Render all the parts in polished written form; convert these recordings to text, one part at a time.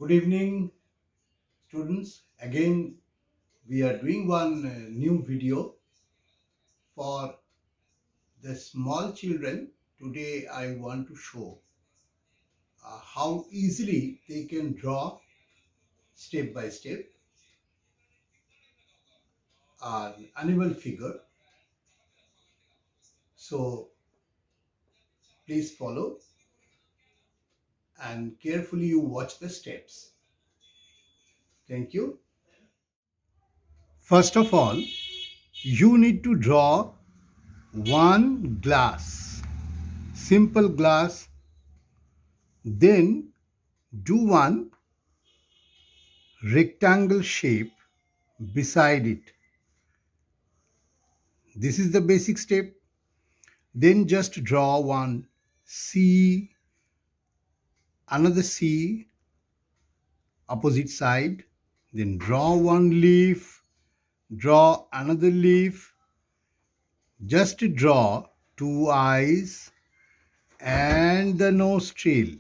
Good evening, students. Again, we are doing one new video for the small children. Today, I want to show how easily they can draw step by step an animal figure. So, please follow and carefully you watch the steps. Thank you. First of all, you need to draw one glass, simple glass. Then do one rectangle shape beside it. This is the basic step. Then just draw one C, another C, opposite side. Then draw one leaf, draw another leaf. Just draw two eyes and the nostril.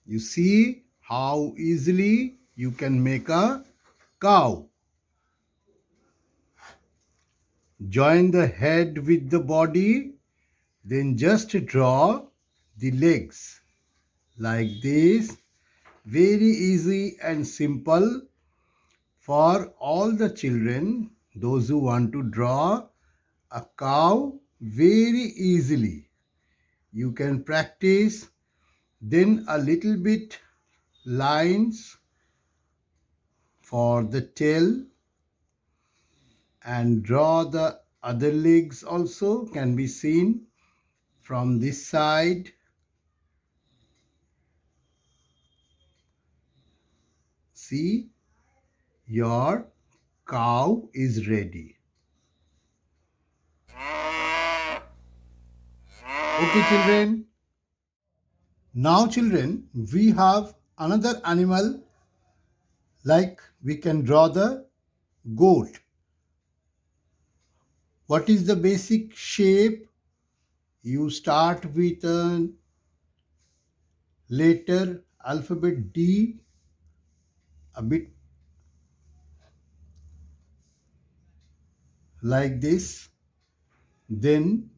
You see how easily you can make a cow. Join the head with the body, then just draw the legs like this. Very easy and simple for all the children, those who want to draw a cow very easily. You can practice, then a little bit lines for the tail and draw the other legs also can be seen from this side. See, your cow is ready. Okay, children. Now, children, we have another animal, like we can draw the goat. What is the basic shape? You start with a letter alphabet D, a bit like this. Then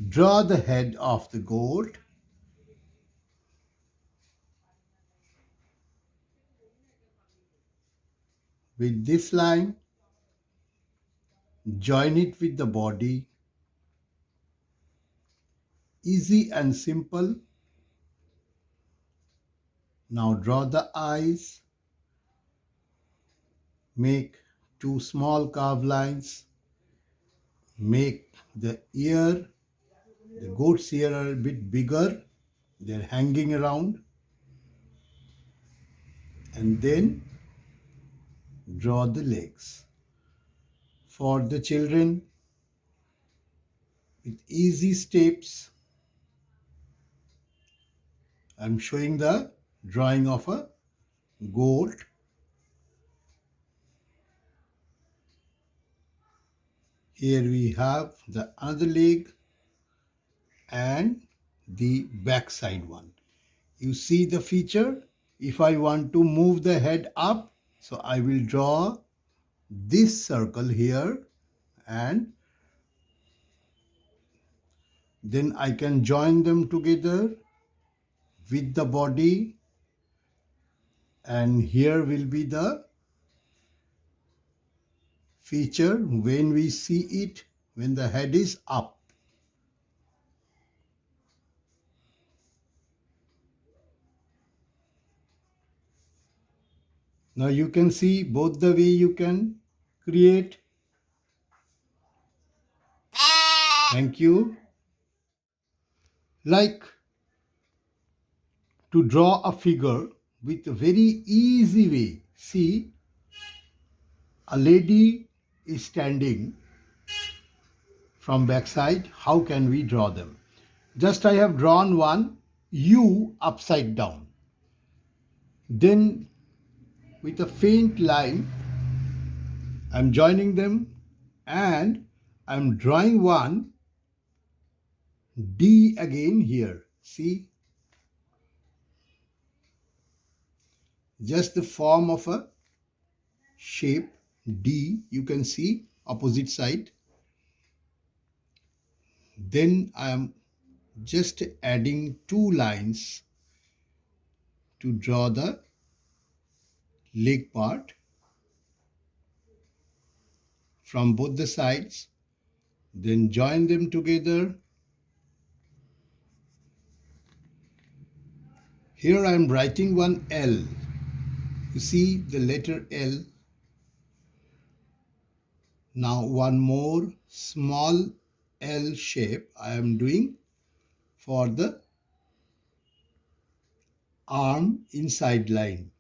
draw the head of the goat. With this line, join it with the body. Easy and simple. Now draw the eyes. Make two small curved lines. Make the ear. The goat's ear are a bit bigger. They're hanging around. And then draw the legs. For the children, with easy steps, I'm showing the drawing of a goat. Here we have the other leg and the backside one. You see the feature? If I want to move the head up, so I will draw this circle here and then I can join them together with the body, and here will be the feature when we see it when the head is up. Now you can see both the way you can create. Thank you. Like to draw a figure with a very easy way. See, a lady is standing from backside. How can we draw them? Just I have drawn one U upside down. Then with a faint line, I'm joining them and I'm drawing one D again here. See? just the form of a shape D, you can see opposite side. Then I am just adding two lines to draw the leg part from both the sides. Then join them together. Here I am writing one L. You see the letter L. Now one more small L shape I am doing for the arm inside line.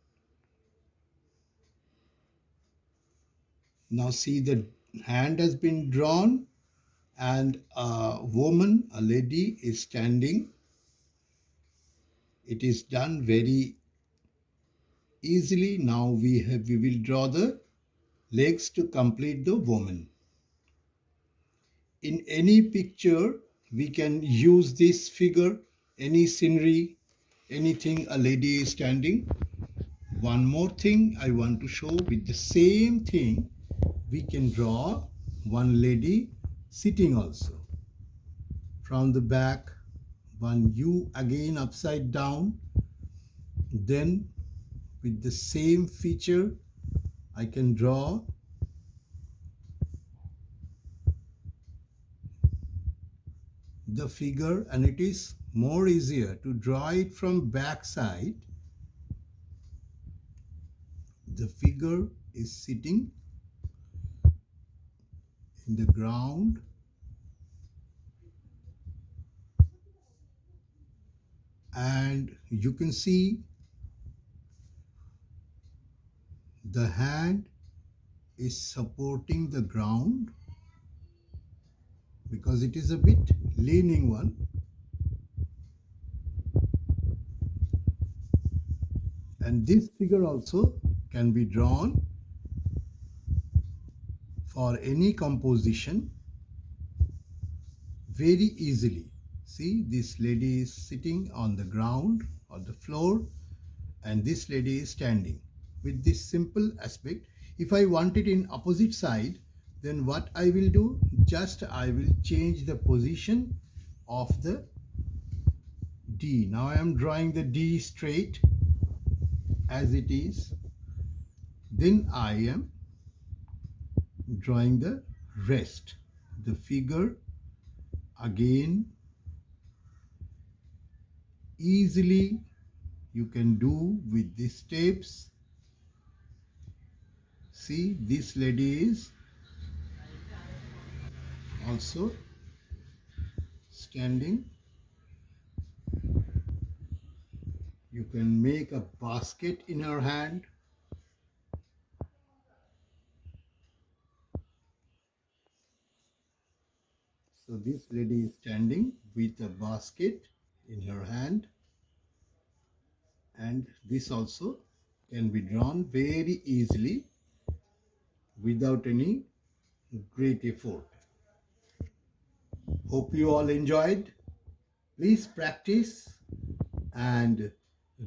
Now see the hand has been drawn and a woman, a lady is standing. It is done very easily. Now we will draw the legs to complete the woman. In any picture we can use this figure, any scenery, anything a lady is standing. One more thing I want to show, with the same thing we can draw one lady sitting also. From the back, one U again upside down. Then with the same feature I can draw the figure, and it is more easier to draw it from back side. The figure is sitting in the ground, and you can see the hand is supporting the ground because it is a bit leaning one. And this figure also can be drawn for any composition very easily. See, this lady is sitting on the ground or the floor, and this lady is standing. With this simple aspect, if I want it in opposite side, then what I will do, just I will change the position of the D. Now I am drawing the D straight as it is. Then I am drawing the rest. The figure again easily you can do with these steps. See, this lady is also standing. You can make a basket in her hand. So this lady is standing with a basket in her hand, and this also can be drawn very easily without any great effort. Hope you all enjoyed. Please practice and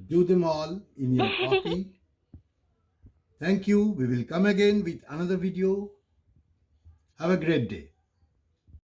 do them all in your copy. Thank you. We will come again with another video. Have a great day.